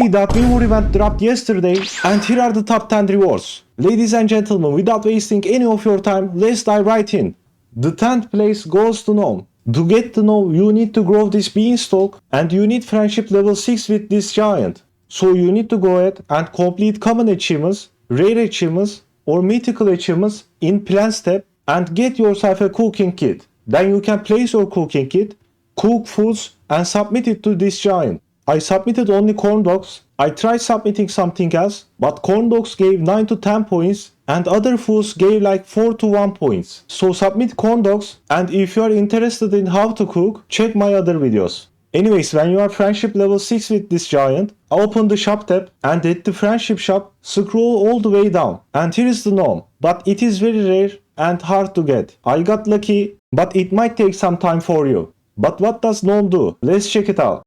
see that new event dropped yesterday, and here are the top 10 rewards. Ladies and gentlemen, without wasting any of your time, let's dive right in. The 10th place goes to Gnome. To get the Gnome, you need to grow this beanstalk, and you need friendship level 6 with this giant. So you need to go ahead and complete common achievements, rare achievements, or mythical achievements in plan step, and get yourself a cooking kit. Then you can place your cooking kit, cook foods, and submit it to this giant. I submitted only corn dogs. I tried submitting something else, but corn dogs gave 9 to 10 points and other foods gave like 4 to 1 points. So submit corn dogs, and if you are interested in how to cook, check my other videos. Anyways, when you are friendship level 6 with this giant, open the shop tab and at the friendship shop, scroll all the way down. And here is the Gnome, but it is very rare and hard to get. I got lucky, but it might take some time for you. But what does Gnome do? Let's check it out.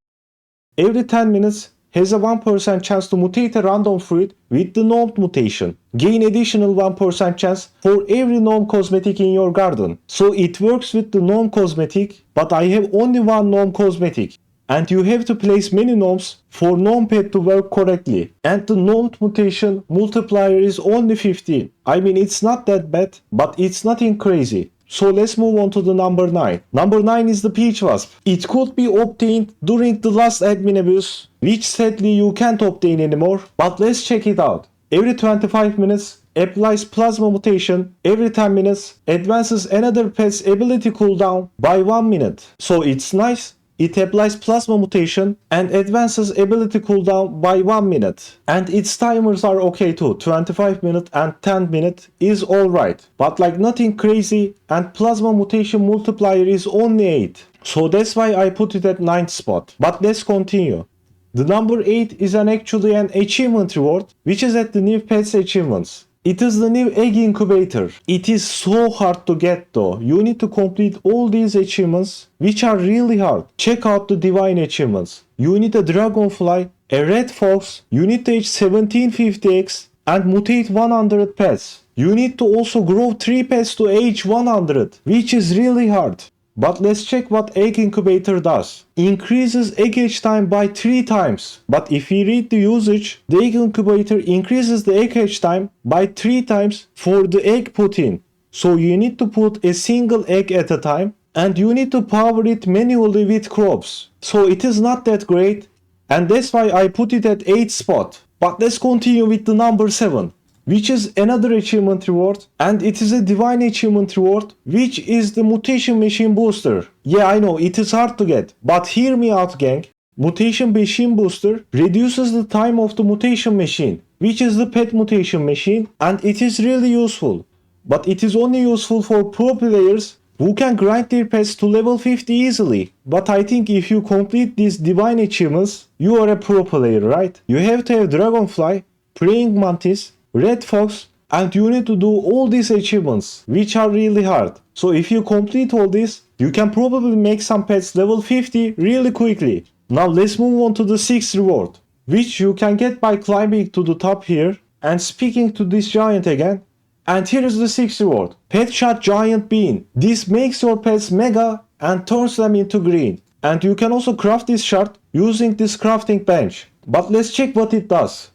Every 10 minutes has a 1% chance to mutate a random fruit with the Gnome mutation. Gain additional 1% chance for every Gnome cosmetic in your garden. So it works with the Gnome cosmetic, but I have only one Gnome cosmetic. And you have to place many Gnomes for Gnome pet to work correctly. And the Gnome mutation multiplier is only 15. I mean, it's not that bad, but it's nothing crazy. So let's move on to the number 9. Number 9 is the Peach Wasp. It could be obtained during the last admin abuse, which sadly you can't obtain anymore, but let's check it out. Every 25 minutes, applies plasma mutation. Every 10 minutes, advances another pet's ability cooldown by 1 minute. So it's nice. It applies plasma mutation and advances ability cooldown by 1 minute. And its timers are okay too, 25 minute and 10 minute is alright. But like nothing crazy, and plasma mutation multiplier is only 8. So that's why I put it at 9th spot. But let's continue. The number 8 is actually an achievement reward, which is at the new pets achievements. It is the new egg incubator. It is so hard to get though. You need to complete all these achievements, which are really hard. Check out the divine achievements. You need a dragonfly, a red fox, you need to age 1750x and mutate 100 pets. You need to also grow 3 pets to age 100, which is really hard. But let's check what egg incubator does. Increases egg hatch time by 3 times. But if we read the usage, the egg incubator increases the egg hatch time by 3 times for the egg put in. So you need to put a single egg at a time, and you need to power it manually with crops. So it is not that great, and that's why I put it at 8th spot. But let's continue with the number 7. Which is another achievement reward, and it is a divine achievement reward, which is the mutation machine booster. Yeah, I know it is hard to get, but hear me out gang. Mutation machine booster reduces the time of the mutation machine, which is the pet mutation machine, and it is really useful. But it is only useful for pro players who can grind their pets to level 50 easily. But I think if you complete these divine achievements, you are a pro player, right? You have to have dragonfly, praying mantis, red fox, and you need to do all these achievements, which are really hard. So if you complete all this, you can probably make some pets level 50 really quickly. Now let's move on to the 6th reward, which you can get by climbing to the top here and speaking to this giant again. And here is the 6th reward, Pet Shot Giant Bean. This makes your pets mega and turns them into green. And you can also craft this shard using this crafting bench. But let's check what it does.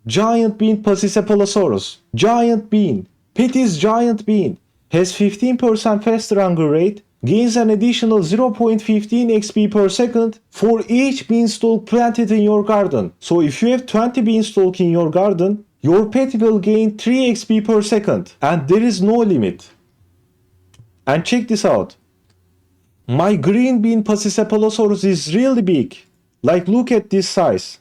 Giant Bean Pachycephalosaurus. Giant Bean. Pet is Giant Bean. Has 15% faster hunger rate. Gains an additional 0.15 XP per second for each beanstalk planted in your garden. So if you have 20 beanstalk in your garden, your pet will gain 3 XP per second. And there is no limit. And check this out. My green bean Pachycephalosaurus is really big. Like look at this size.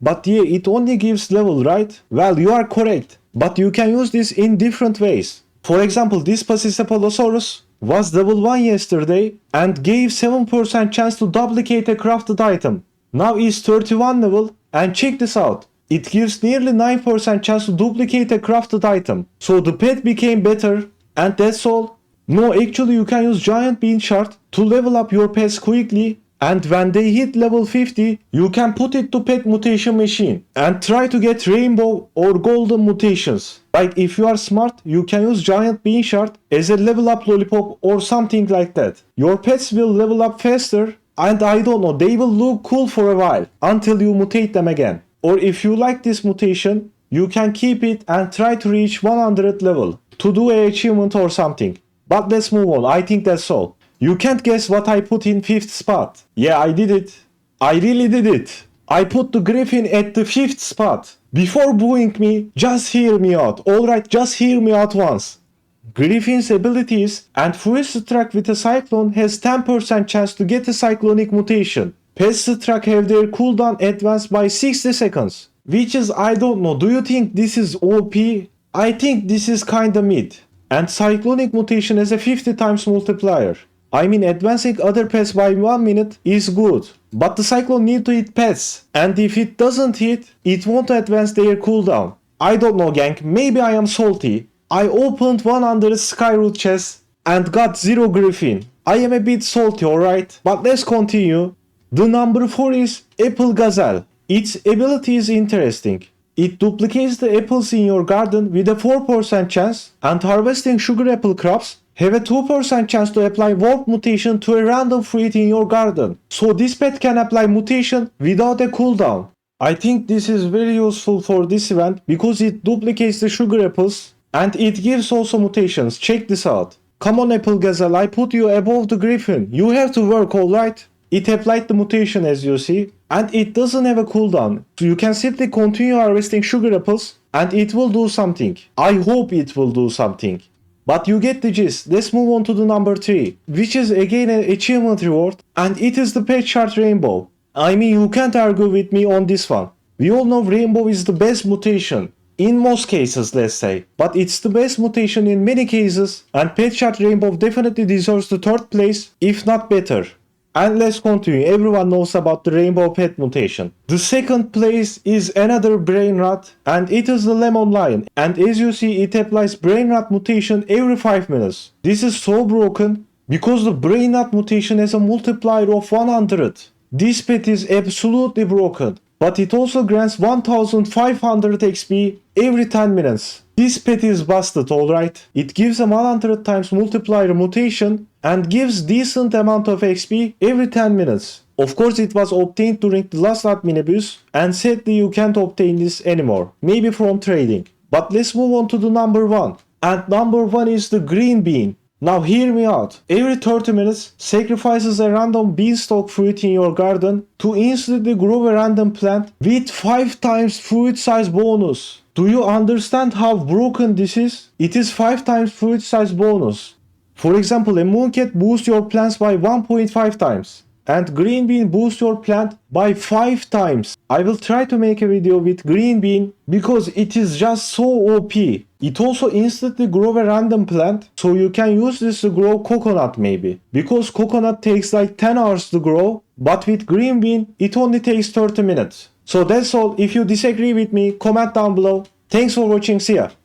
But yeah, it only gives level, right? Well, you are correct. But you can use this in different ways. For example, this Pachycephalosaurus was level 1 yesterday and gave 7% chance to duplicate a crafted item. Now is 31 level, and check this out. It gives nearly 9% chance to duplicate a crafted item. So the pet became better, and that's all. No, actually you can use Giant Bean Shard to level up your pets quickly. And when they hit level 50, you can put it to pet mutation machine and try to get rainbow or golden mutations. Like if you are smart, you can use Giant Bean Shard as a level up lollipop or something like that. Your pets will level up faster And I don't know, they will look cool for a while until you mutate them again. Or if you like this mutation, you can keep it and try to reach 100 level to do an achievement or something. But let's move on, I think that's all. You can't guess what I put in 5th spot. Yeah, I did it. I really did it. I put the Griffin at the 5th spot. Before booing me, just hear me out. Alright, just hear me out once. Griffin's abilities and Fruit Struck with a Cyclone has 10% chance to get a Cyclonic mutation. Pest Struck have their cooldown advanced by 60 seconds. Which is, I don't know, do you think this is OP? I think this is kinda mid. And Cyclonic mutation has a 50 times multiplier. I mean, advancing other pets by 1 minute is good. But the Cyclone need to hit pets. And if it doesn't hit, it won't advance their cooldown. I don't know, gang, maybe I am salty. I opened 100 Skyroot chests and got 0 Griffin. I am a bit salty, alright? But let's continue. The number 4 is Apple Gazelle. Its ability is interesting. It duplicates the apples in your garden with a 4% chance, and harvesting sugar apple crops have a 2% chance to apply warp mutation to a random fruit in your garden. So this pet can apply mutation without a cooldown. I think this is very useful for this event because it duplicates the sugar apples and it gives also mutations. Check this out. Come on Apple Gazelle, I put you above the Griffin. You have to work, alright? It applied the mutation as you see, and it doesn't have a cooldown. So you can simply continue harvesting sugar apples and it will do something. I hope it will do something. But you get the gist. Let's move on to the number 3, which is again an achievement reward, and it is the pet chart Rainbow. I mean, you can't argue with me on this one. We all know Rainbow is the best mutation. In most cases, let's say. But it's the best mutation in many cases, and pet chart Rainbow definitely deserves the 3rd place, if not better. And let's continue, everyone knows about the Rainbow Pet mutation. The 2nd place is another Brain Rot, and it is the Lemon Lion, and as you see it applies Brain Rot mutation every 5 minutes. This is so broken, because the Brain Rot mutation has a multiplier of 100. This pet is absolutely broken, but it also grants 1500 XP every 10 minutes. This pet is busted, alright? It gives a 100 times multiplier mutation and gives decent amount of XP every 10 minutes. Of course it was obtained during the last admin abuse and sadly you can't obtain this anymore. Maybe from trading. But let's move on to the number 1. And number 1 is the Green Bean. Now hear me out. Every 30 minutes sacrifices a random beanstalk fruit in your garden to instantly grow a random plant with 5 times fruit size bonus. Do you understand how broken this is? It is 5 times fruit size bonus. For example, a Mooncat boosts your plants by 1.5 times. And Green Bean boosts your plant by 5 times. I will try to make a video with Green Bean because it is just so OP. It also instantly grows a random plant, so you can use this to grow coconut maybe. Because coconut takes like 10 hours to grow, but with Green Bean it only takes 30 minutes. So that's all. If you disagree with me, comment down below. Thanks for watching, see ya.